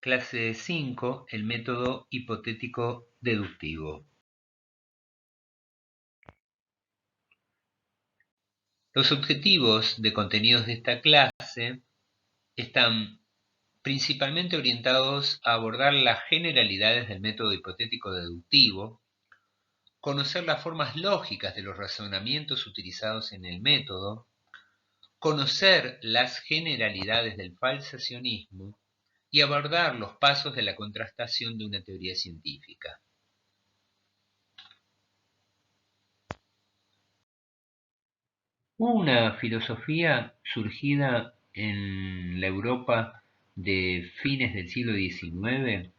Clase 5, el método hipotético deductivo. Los objetivos de contenidos de esta clase están principalmente orientados a abordar las generalidades del método hipotético deductivo, conocer las formas lógicas de los razonamientos utilizados en el método, conocer las generalidades del falsacionismo y abordar los pasos de la contrastación de una teoría científica. Una filosofía surgida en la Europa de fines del siglo XIX,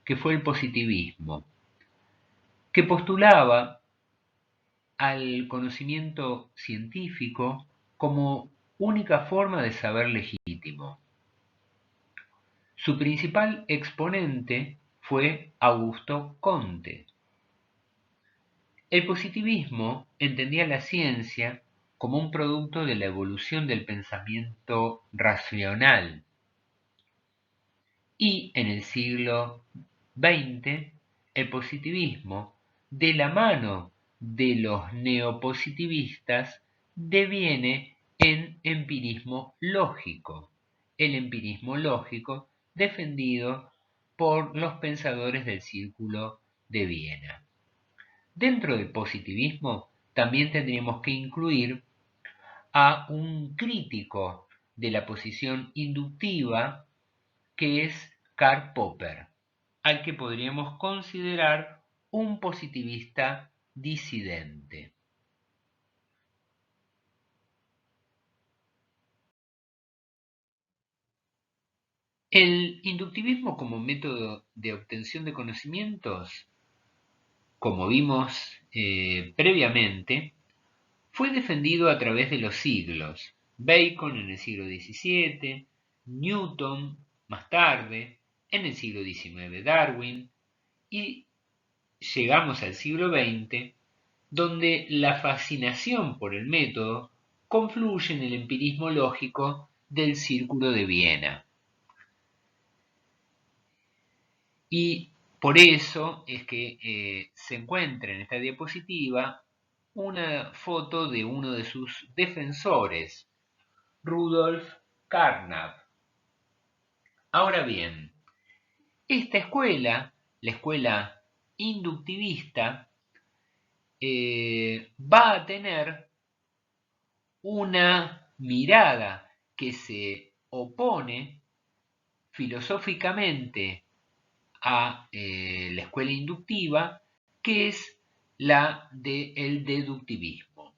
que fue el positivismo, que postulaba al conocimiento científico como única forma de saber legítimo. Su principal exponente fue Augusto Comte. El positivismo entendía la ciencia como un producto de la evolución del pensamiento racional, y en el siglo XX el positivismo, de la mano de los neopositivistas, deviene en empirismo lógico, el empirismo lógico defendido por los pensadores del Círculo de Viena. Dentro del positivismo también tendríamos que incluir a un crítico de la posición inductiva, que es Karl Popper, al que podríamos considerar un positivista disidente. El inductivismo como método de obtención de conocimientos, como vimos previamente, fue defendido a través de los siglos. Bacon en el siglo XVII, Newton más tarde, en el siglo XIX Darwin, y llegamos al siglo XX, donde la fascinación por el método confluye en el empirismo lógico del Círculo de Viena. Y por eso es que se encuentra en esta diapositiva una foto de uno de sus defensores, Rudolf Carnap. Ahora bien, esta escuela, la escuela inductivista, va a tener una mirada que se opone filosóficamente a la escuela inductiva, que es la del deductivismo.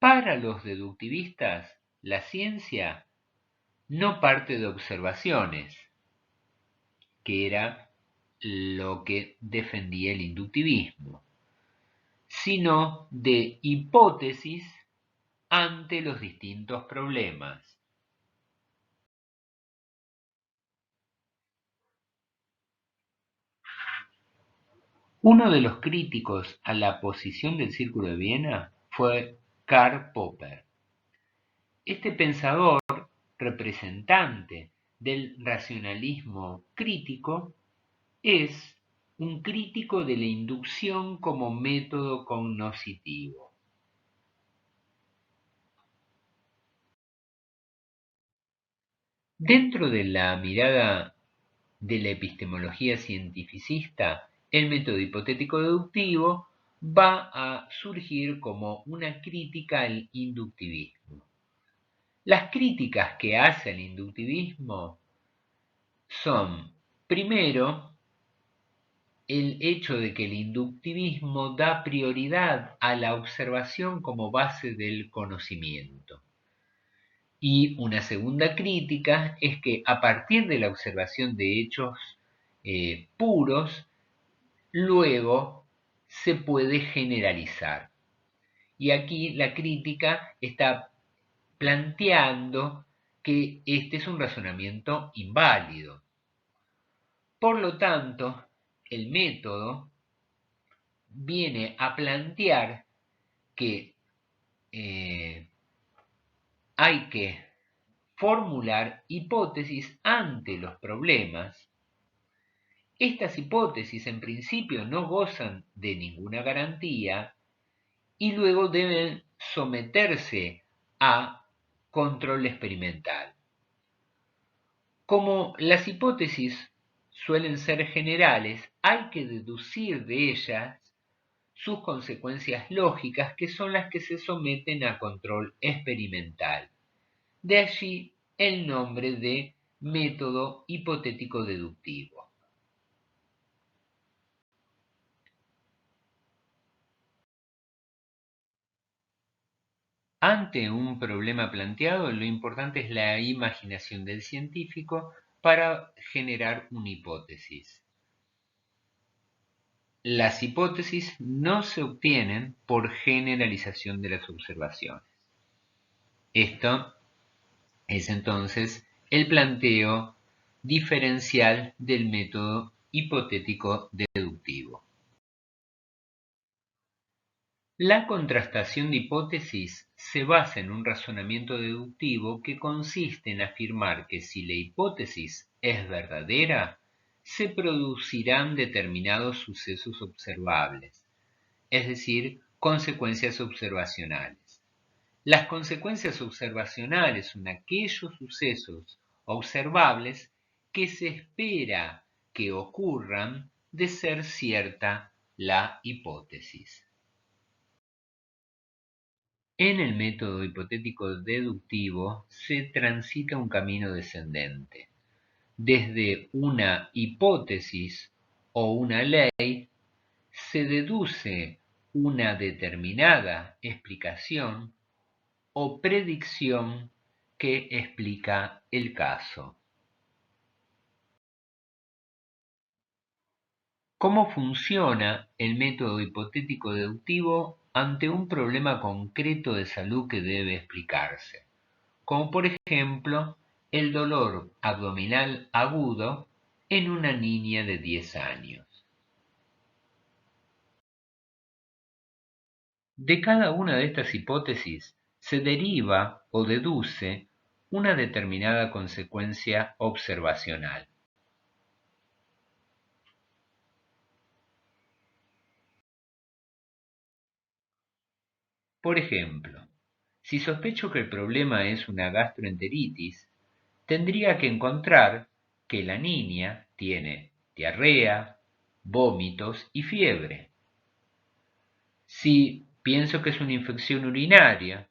Para los deductivistas, la ciencia no parte de observaciones, que era lo que defendía el inductivismo, sino de hipótesis ante los distintos problemas. Uno de los críticos a la posición del Círculo de Viena fue Karl Popper. Este pensador, representante del racionalismo crítico, es un crítico de la inducción como método cognoscitivo. Dentro de la mirada de la epistemología cientificista, el método hipotético deductivo va a surgir como una crítica al inductivismo. Las críticas que hace el inductivismo son, primero, el hecho de que el inductivismo da prioridad a la observación como base del conocimiento. Y una segunda crítica es que a partir de la observación de hechos puros, luego se puede generalizar. Y aquí la crítica está planteando que este es un razonamiento inválido. Por lo tanto, el método viene a plantear que hay que formular hipótesis ante los problemas. Estas hipótesis en principio no gozan de ninguna garantía y luego deben someterse a control experimental. Como las hipótesis suelen ser generales, hay que deducir de ellas sus consecuencias lógicas, que son las que se someten a control experimental. De allí el nombre de método hipotético deductivo. Ante un problema planteado, lo importante es la imaginación del científico para generar una hipótesis. Las hipótesis no se obtienen por generalización de las observaciones. Esto es entonces el planteo diferencial del método hipotético deductivo. La contrastación de hipótesis se basa en un razonamiento deductivo que consiste en afirmar que si la hipótesis es verdadera, se producirán determinados sucesos observables, es decir, consecuencias observacionales. Las consecuencias observacionales son aquellos sucesos observables que se espera que ocurran de ser cierta la hipótesis. En el método hipotético deductivo se transita un camino descendente. Desde una hipótesis o una ley se deduce una determinada explicación o predicción que explica el caso. ¿Cómo funciona el método hipotético deductivo ante un problema concreto de salud que debe explicarse? Como por ejemplo el dolor abdominal agudo en una niña de 10 años. De cada una de estas hipótesis se deriva o deduce una determinada consecuencia observacional. Por ejemplo, si sospecho que el problema es una gastroenteritis, tendría que encontrar que la niña tiene diarrea, vómitos y fiebre. Si pienso que es una infección urinaria,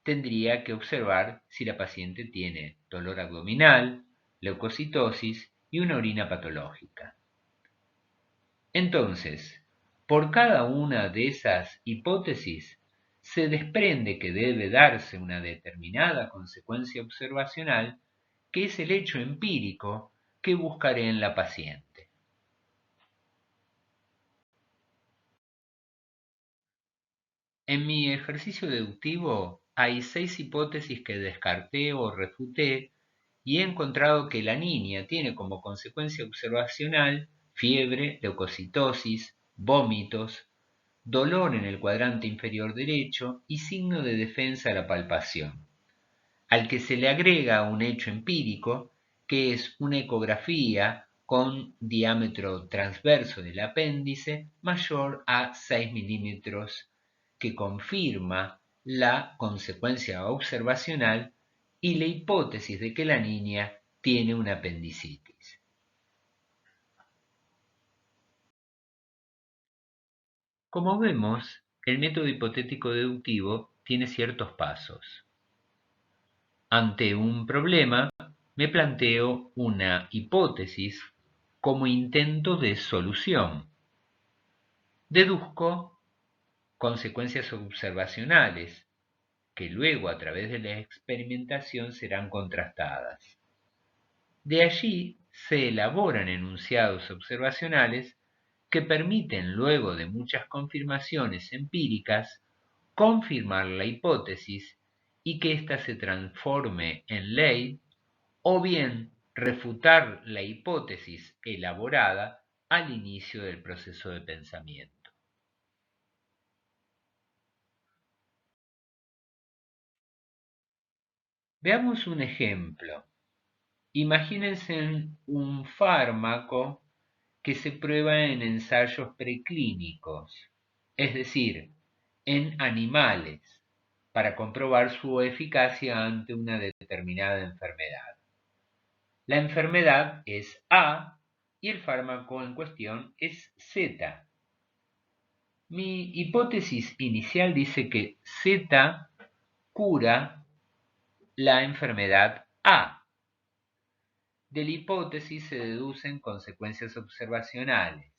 tendría que observar si la paciente tiene dolor abdominal, leucocitosis y una orina patológica. Entonces, por cada una de esas hipótesis, se desprende que debe darse una determinada consecuencia observacional, que es el hecho empírico que buscaré en la paciente. En mi ejercicio deductivo hay 6 hipótesis que descarté o refuté y he encontrado que la niña tiene como consecuencia observacional fiebre, leucocitosis, vómitos, dolor en el cuadrante inferior derecho y signo de defensa a la palpación, al que se le agrega un hecho empírico, que es una ecografía con diámetro transverso del apéndice mayor a 6 milímetros, que confirma la consecuencia observacional y la hipótesis de que la niña tiene una apendicitis. Como vemos, el método hipotético deductivo tiene ciertos pasos. Ante un problema, me planteo una hipótesis como intento de solución. Deduzco consecuencias observacionales que luego a través de la experimentación serán contrastadas. De allí se elaboran enunciados observacionales que permiten, luego de muchas confirmaciones empíricas, confirmar la hipótesis y que ésta se transforme en ley, o bien refutar la hipótesis elaborada al inicio del proceso de pensamiento. Veamos un ejemplo. Imagínense un fármaco que se prueba en ensayos preclínicos, es decir, en animales, para comprobar su eficacia ante una determinada enfermedad. La enfermedad es A y el fármaco en cuestión es Z. Mi hipótesis inicial dice que Z cura la enfermedad A. De la hipótesis se deducen consecuencias observacionales.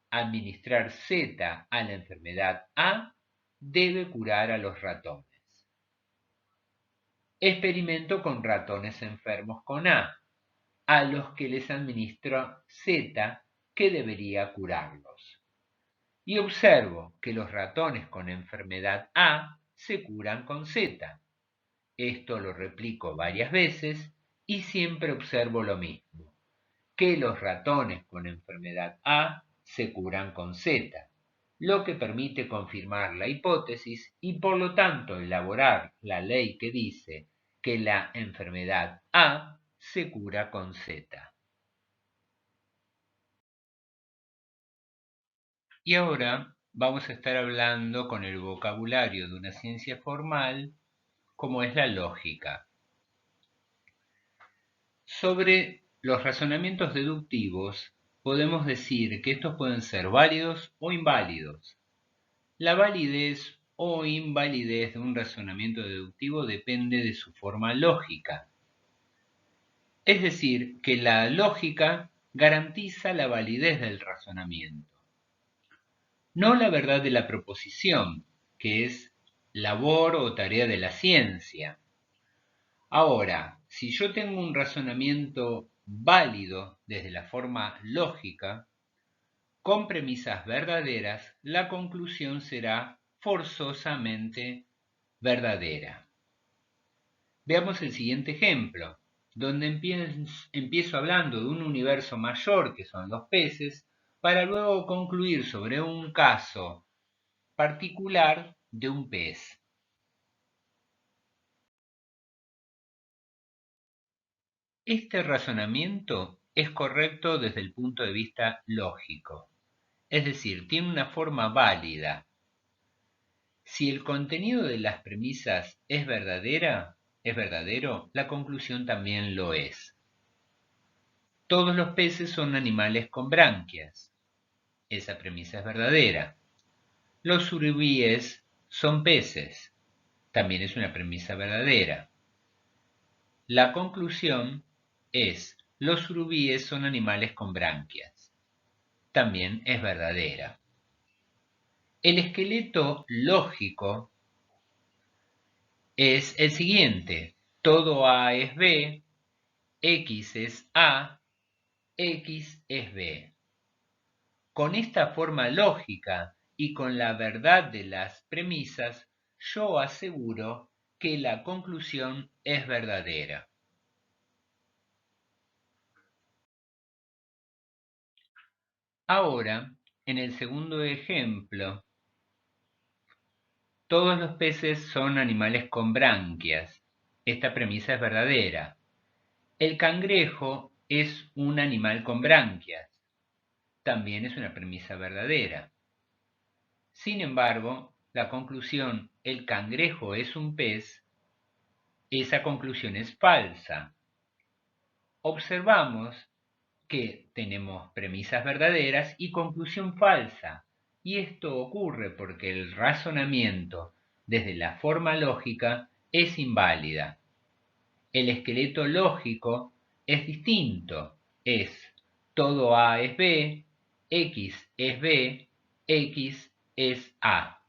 Administrar Z a la enfermedad A debe curar a los ratones. Experimento con ratones enfermos con a los que les administro Z que debería curarlos. Y observo que los ratones con enfermedad A se curan con Z. Esto lo replico varias veces y siempre observo lo mismo, que los ratones con enfermedad A se curan con Z, lo que permite confirmar la hipótesis y por lo tanto elaborar la ley que dice que la enfermedad A se cura con Z. Y ahora vamos a estar hablando con el vocabulario de una ciencia formal como es la lógica. Sobre los razonamientos deductivos, podemos decir que estos pueden ser válidos o inválidos. La validez o invalidez de un razonamiento deductivo depende de su forma lógica. Es decir, que la lógica garantiza la validez del razonamiento, no la verdad de la proposición, que es labor o tarea de la ciencia. Ahora, si yo tengo un razonamiento válido desde la forma lógica, con premisas verdaderas, la conclusión será forzosamente verdadera. Veamos el siguiente ejemplo, donde empiezo hablando de un universo mayor que son los peces, para luego concluir sobre un caso particular de un pez. Este razonamiento es correcto desde el punto de vista lógico, es decir, tiene una forma válida. Si el contenido de las premisas es verdadero, la conclusión también lo es. Todos los peces son animales con branquias. Esa premisa es verdadera. Los surubíes son peces. También es una premisa verdadera. La conclusión es: los surubíes son animales con branquias. También es verdadera. El esqueleto lógico es el siguiente: todo A es B, X es A, X es B. Con esta forma lógica y con la verdad de las premisas, yo aseguro que la conclusión es verdadera. Ahora, en el segundo ejemplo, todos los peces son animales con branquias. Esta premisa es verdadera. El cangrejo es un animal con branquias. También es una premisa verdadera. Sin embargo, la conclusión "el cangrejo es un pez", esa conclusión es falsa. Observamos que tenemos premisas verdaderas y conclusión falsa, y esto ocurre porque el razonamiento desde la forma lógica es inválida. El esqueleto lógico es distinto, es todo A es B, X es B, X es A.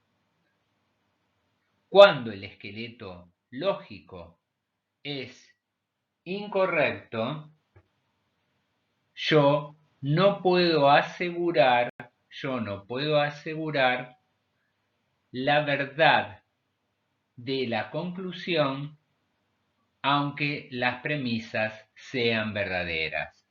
Cuando el esqueleto lógico es incorrecto, yo no puedo asegurar, la verdad de la conclusión, aunque las premisas sean verdaderas.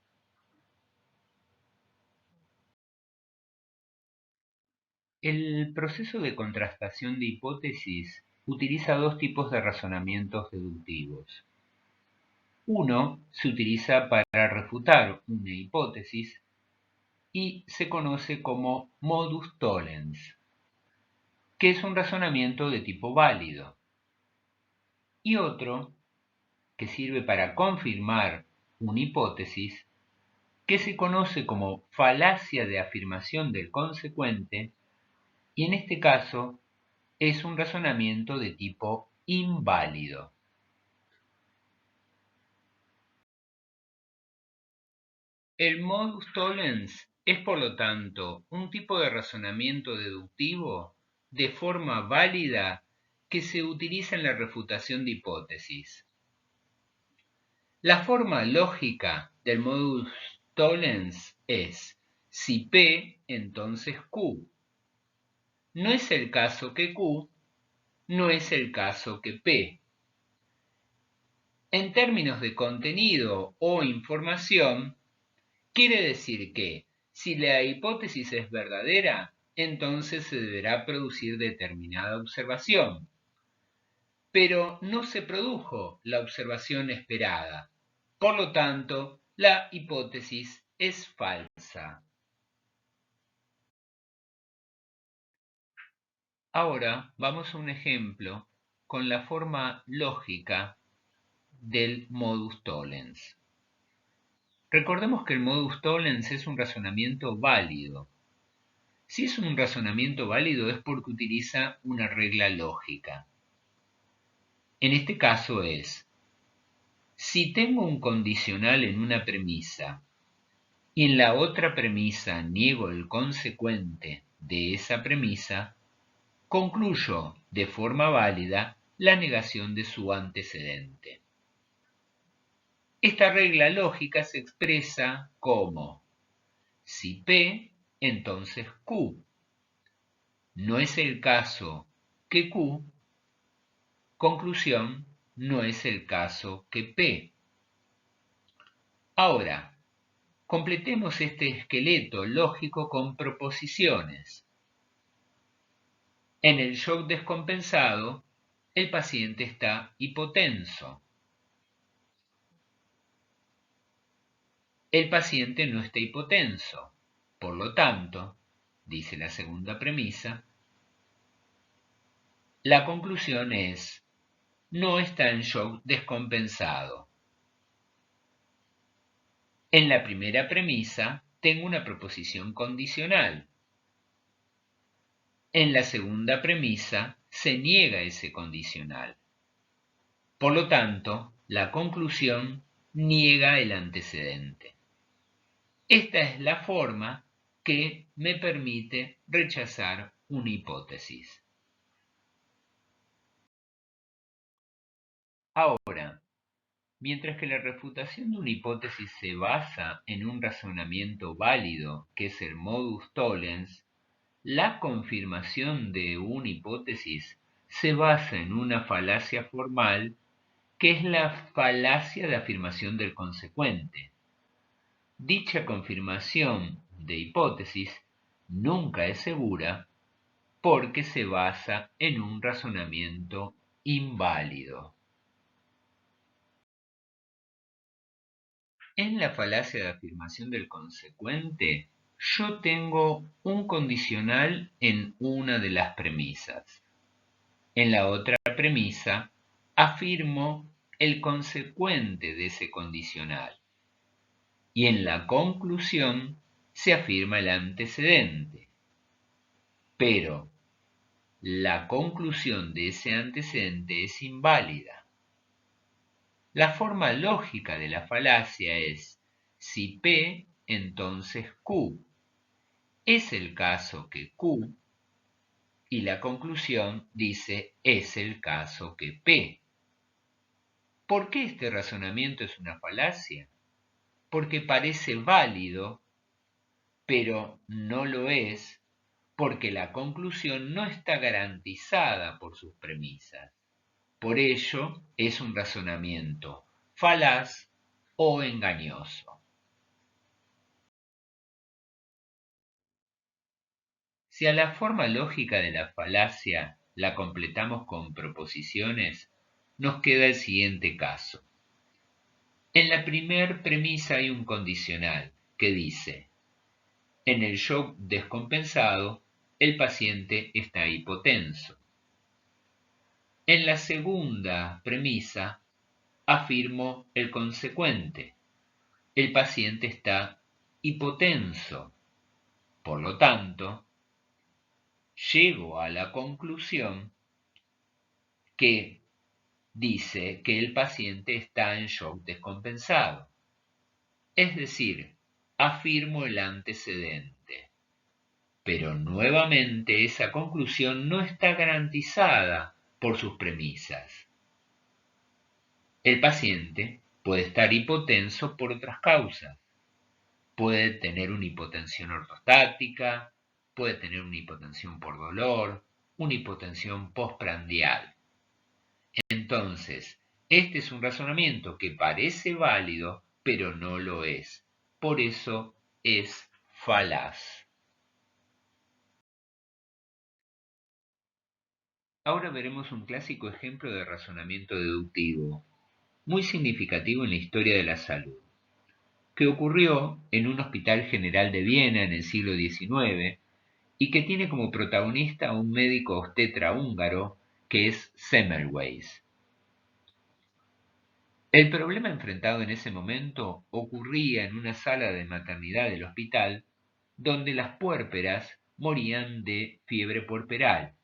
El proceso de contrastación de hipótesis utiliza dos tipos de razonamientos deductivos. Uno se utiliza para refutar una hipótesis y se conoce como modus tollens, que es un razonamiento de tipo válido. Y otro que sirve para confirmar una hipótesis, que se conoce como falacia de afirmación del consecuente, y en este caso es un razonamiento de tipo inválido. El modus tollens es, por lo tanto, un tipo de razonamiento deductivo de forma válida que se utiliza en la refutación de hipótesis. La forma lógica del modus tollens es: si P, entonces Q. No es el caso que Q, no es el caso que P. En términos de contenido o información, quiere decir que si la hipótesis es verdadera, entonces se deberá producir determinada observación. Pero no se produjo la observación esperada. Por lo tanto, la hipótesis es falsa. Ahora vamos a un ejemplo con la forma lógica del modus tollens. Recordemos que el modus tollens es un razonamiento válido. Si es un razonamiento válido es porque utiliza una regla lógica. En este caso es: si tengo un condicional en una premisa y en la otra premisa niego el consecuente de esa premisa, concluyo de forma válida la negación de su antecedente. Esta regla lógica se expresa como: si P, entonces Q. No es el caso que Q. Conclusión: no es el caso que P. Ahora, completemos este esqueleto lógico con proposiciones. En el shock descompensado, el paciente está hipotenso. El paciente no está hipotenso. Por lo tanto, dice la segunda premisa, la conclusión es: no está en shock descompensado. En la primera premisa tengo una proposición condicional. En la segunda premisa se niega ese condicional. Por lo tanto, la conclusión niega el antecedente. Esta es la forma que me permite rechazar una hipótesis. Ahora, mientras que la refutación de una hipótesis se basa en un razonamiento válido, que es el modus tollens, la confirmación de una hipótesis se basa en una falacia formal, que es la falacia de afirmación del consecuente. Dicha confirmación de hipótesis nunca es segura porque se basa en un razonamiento inválido. En la falacia de afirmación del consecuente, yo tengo un condicional en una de las premisas. En la otra premisa, afirmo el consecuente de ese condicional. Y en la conclusión, se afirma el antecedente. Pero la conclusión de ese antecedente es inválida. La forma lógica de la falacia es: si P, entonces Q. Es el caso que Q, y la conclusión dice: es el caso que P. ¿Por qué este razonamiento es una falacia? Porque parece válido, pero no lo es, porque la conclusión no está garantizada por sus premisas. Por ello, es un razonamiento falaz o engañoso. Si a la forma lógica de la falacia la completamos con proposiciones, nos queda el siguiente caso. En la primer premisa hay un condicional que dice: en el shock descompensado, el paciente está hipotenso. En la segunda premisa afirmo el consecuente: el paciente está hipotenso. Por lo tanto, llego a la conclusión que dice que el paciente está en shock descompensado. Es decir, afirmo el antecedente. Pero nuevamente esa conclusión no está garantizada por sus premisas. El paciente puede estar hipotenso por otras causas. Puede tener una hipotensión ortostática, puede tener una hipotensión por dolor, una hipotensión postprandial. Entonces, este es un razonamiento que parece válido, pero no lo es. Por eso es falaz. Ahora veremos un clásico ejemplo de razonamiento deductivo, muy significativo en la historia de la salud, que ocurrió en un hospital general de Viena en el siglo XIX y que tiene como protagonista a un médico obstetra húngaro que es Semmelweis. El problema enfrentado en ese momento ocurría en una sala de maternidad del hospital donde las puérperas morían de fiebre puerperal.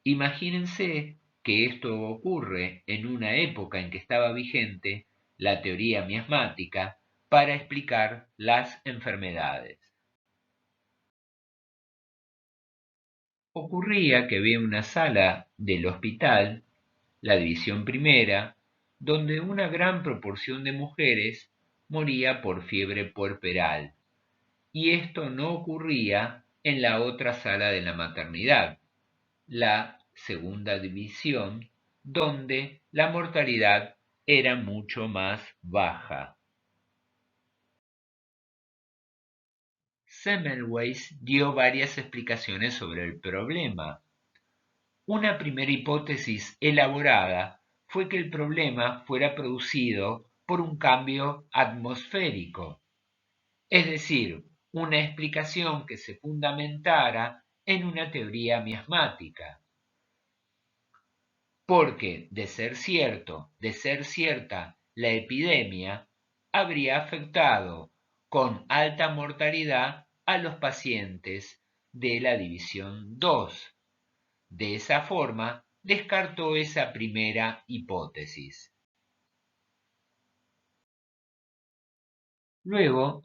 Imagínense que esto ocurre en una época en que estaba vigente la teoría miasmática para explicar las enfermedades. Ocurría que había una sala del hospital, la división primera, donde una gran proporción de mujeres moría por fiebre puerperal, y esto no ocurría en la otra sala de la maternidad, la segunda división, donde la mortalidad era mucho más baja. Semmelweis dio varias explicaciones sobre el problema. Una primera hipótesis elaborada fue que el problema fuera producido por un cambio atmosférico, es decir, una explicación que se fundamentara en una teoría miasmática. Porque, de ser cierta la epidemia, habría afectado con alta mortalidad a los pacientes de la división 2. De esa forma, descartó esa primera hipótesis. Luego,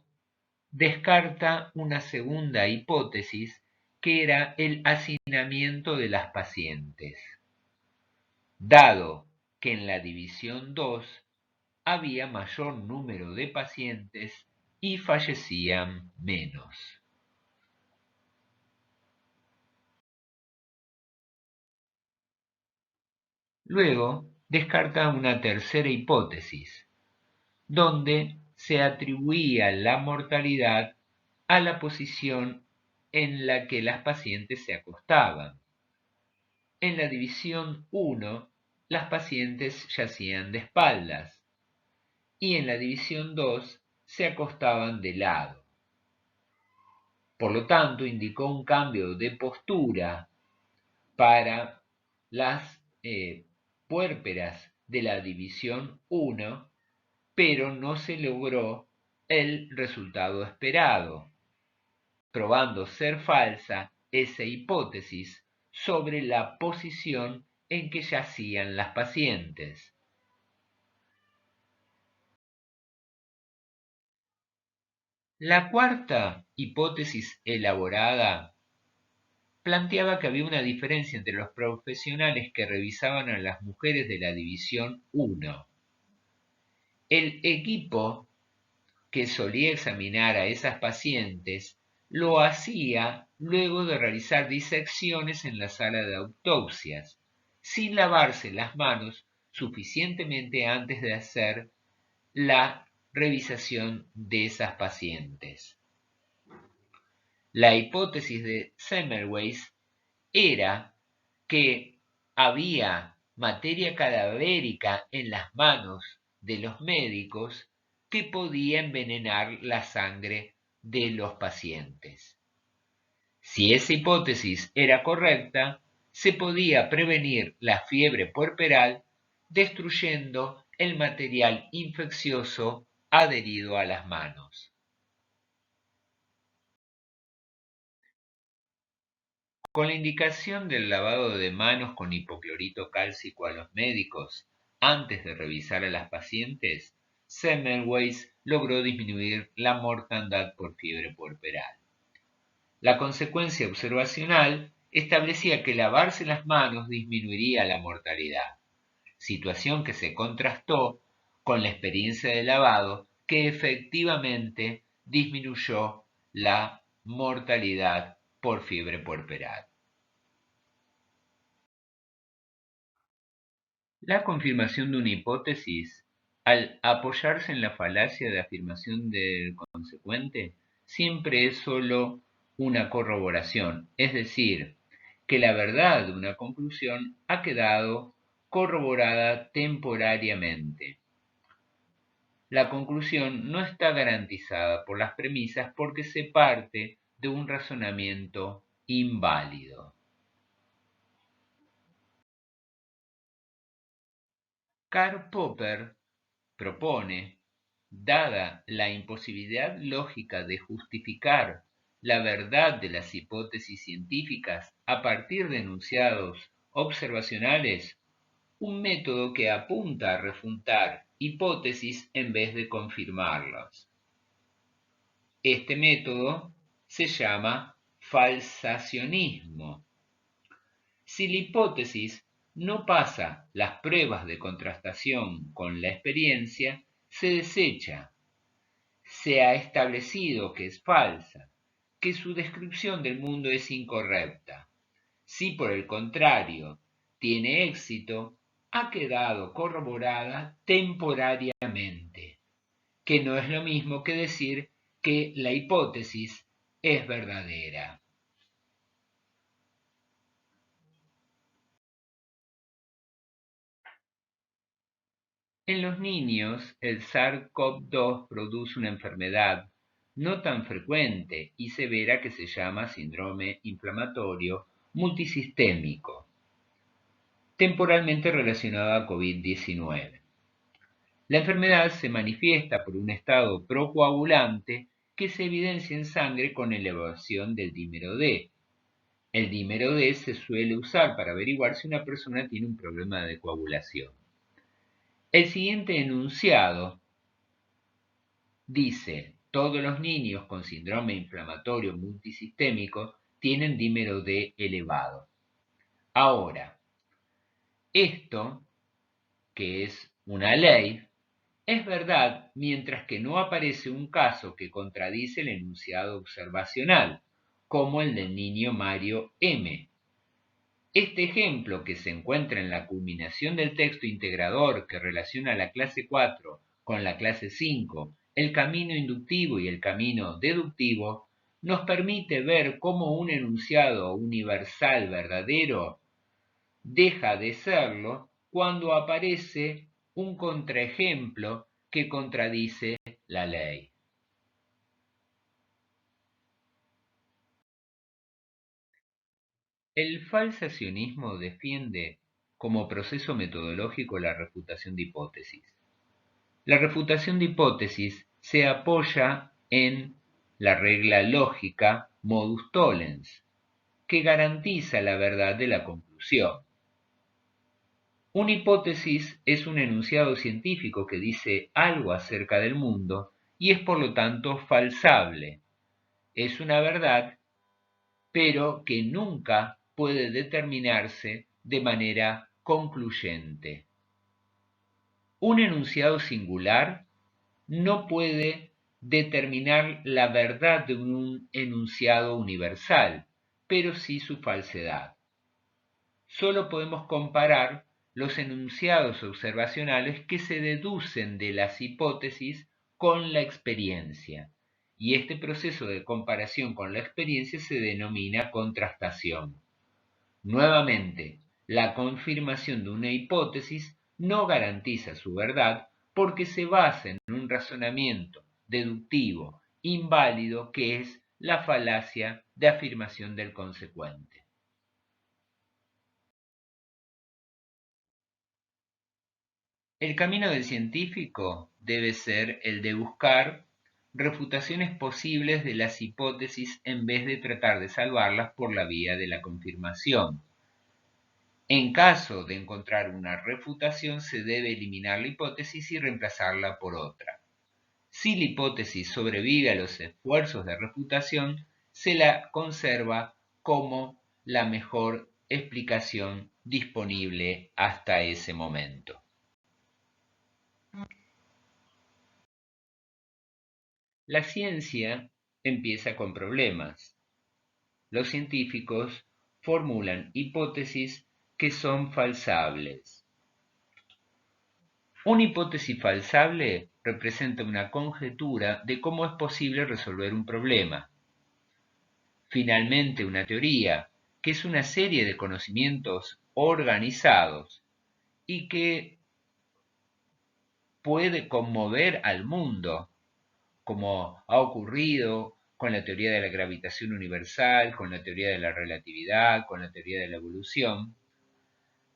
descarta una segunda hipótesis que era el hacinamiento de las pacientes, dado que en la división 2 había mayor número de pacientes y fallecían menos. Luego, descarta una tercera hipótesis, donde se atribuía la mortalidad a la posición en la que las pacientes se acostaban. En la división 1, las pacientes yacían de espaldas y en la división 2 se acostaban de lado. Por lo tanto, indicó un cambio de postura para las puérperas de la división 1, pero no se logró el resultado esperado, probando ser falsa esa hipótesis sobre la posición en que yacían las pacientes. La cuarta hipótesis elaborada planteaba que había una diferencia entre los profesionales que revisaban a las mujeres de la división 1. El equipo que solía examinar a esas pacientes lo hacía luego de realizar disecciones en la sala de autopsias, sin lavarse las manos suficientemente antes de hacer la revisación de esas pacientes. La hipótesis de Semmelweis era que había materia cadavérica en las manos de los médicos que podía envenenar la sangre de los pacientes. Si esa hipótesis era correcta, se podía prevenir la fiebre puerperal destruyendo el material infeccioso adherido a las manos. Con la indicación del lavado de manos con hipoclorito cálcico a los médicos antes de revisar a las pacientes, Semmelweis logró disminuir la mortandad por fiebre puerperal. La consecuencia observacional establecía que lavarse las manos disminuiría la mortalidad, situación que se contrastó con la experiencia de lavado que efectivamente disminuyó la mortalidad por fiebre puerperal. La confirmación de una hipótesis, al apoyarse en la falacia de afirmación del consecuente, siempre es sólo una corroboración, es decir, que la verdad de una conclusión ha quedado corroborada temporariamente. La conclusión no está garantizada por las premisas porque se parte de un razonamiento inválido. Karl Popper propone, dada la imposibilidad lógica de justificar la verdad de las hipótesis científicas a partir de enunciados observacionales, un método que apunta a refutar hipótesis en vez de confirmarlas. Este método se llama falsacionismo. Si la hipótesis no pasa las pruebas de contrastación con la experiencia, se desecha. Se ha establecido que es falsa, que su descripción del mundo es incorrecta. Si por el contrario tiene éxito, ha quedado corroborada temporariamente, que no es lo mismo que decir que la hipótesis es verdadera. En los niños, el SARS-CoV-2 produce una enfermedad no tan frecuente y severa que se llama síndrome inflamatorio multisistémico, temporalmente relacionado a COVID-19. La enfermedad se manifiesta por un estado procoagulante que se evidencia en sangre con elevación del dímero D. El dímero D se suele usar para averiguar si una persona tiene un problema de coagulación. El siguiente enunciado dice: todos los niños con síndrome inflamatorio multisistémico tienen dímero D elevado. Ahora, esto, que es una ley, es verdad mientras que no aparece un caso que contradice el enunciado observacional, como el del niño Mario M. Este ejemplo, que se encuentra en la culminación del texto integrador que relaciona la clase 4 con la clase 5, el camino inductivo y el camino deductivo, nos permite ver cómo un enunciado universal verdadero deja de serlo cuando aparece un contraejemplo que contradice la ley. El falsacionismo defiende como proceso metodológico la refutación de hipótesis. La refutación de hipótesis se apoya en la regla lógica modus tollens, que garantiza la verdad de la conclusión. Una hipótesis es un enunciado científico que dice algo acerca del mundo y es por lo tanto falsable. Es una verdad, pero que nunca puede determinarse de manera concluyente. Un enunciado singular no puede determinar la verdad de un enunciado universal, pero sí su falsedad. Solo podemos comparar los enunciados observacionales que se deducen de las hipótesis con la experiencia, y este proceso de comparación con la experiencia se denomina contrastación. Nuevamente, la confirmación de una hipótesis no garantiza su verdad porque se basa en un razonamiento deductivo inválido que es la falacia de afirmación del consecuente. El camino del científico debe ser el de buscar refutaciones posibles de las hipótesis en vez de tratar de salvarlas por la vía de la confirmación. En caso de encontrar una refutación, se debe eliminar la hipótesis y reemplazarla por otra. Si la hipótesis sobrevive a los esfuerzos de refutación, se la conserva como la mejor explicación disponible hasta ese momento. La ciencia empieza con problemas. Los científicos formulan hipótesis que son falsables. Una hipótesis falsable representa una conjetura de cómo es posible resolver un problema. Finalmente, una teoría, que es una serie de conocimientos organizados y que puede conmover al mundo, como ha ocurrido con la teoría de la gravitación universal, con la teoría de la relatividad, con la teoría de la evolución.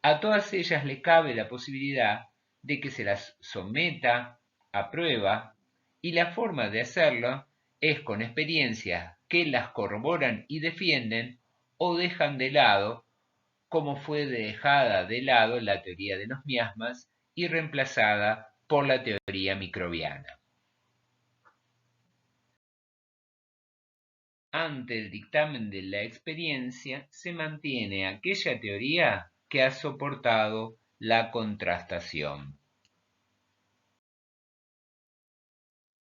A todas ellas le cabe la posibilidad de que se las someta a prueba y la forma de hacerlo es con experiencias que las corroboran y defienden o dejan de lado, como fue dejada de lado la teoría de los miasmas y reemplazada por la teoría microbiana. Ante el dictamen de la experiencia se mantiene aquella teoría que ha soportado la contrastación.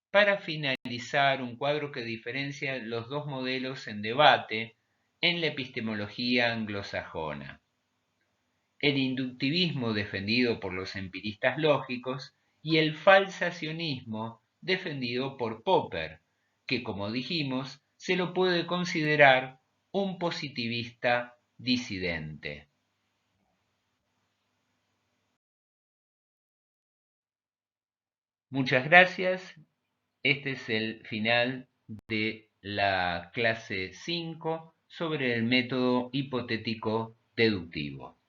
Para finalizar, un cuadro que diferencia los dos modelos en debate en la epistemología anglosajona. El inductivismo defendido por los empiristas lógicos y el falsacionismo defendido por Popper, que como dijimos, se lo puede considerar un positivista disidente. Muchas gracias. Este es el final de la clase 5 sobre el método hipotético deductivo.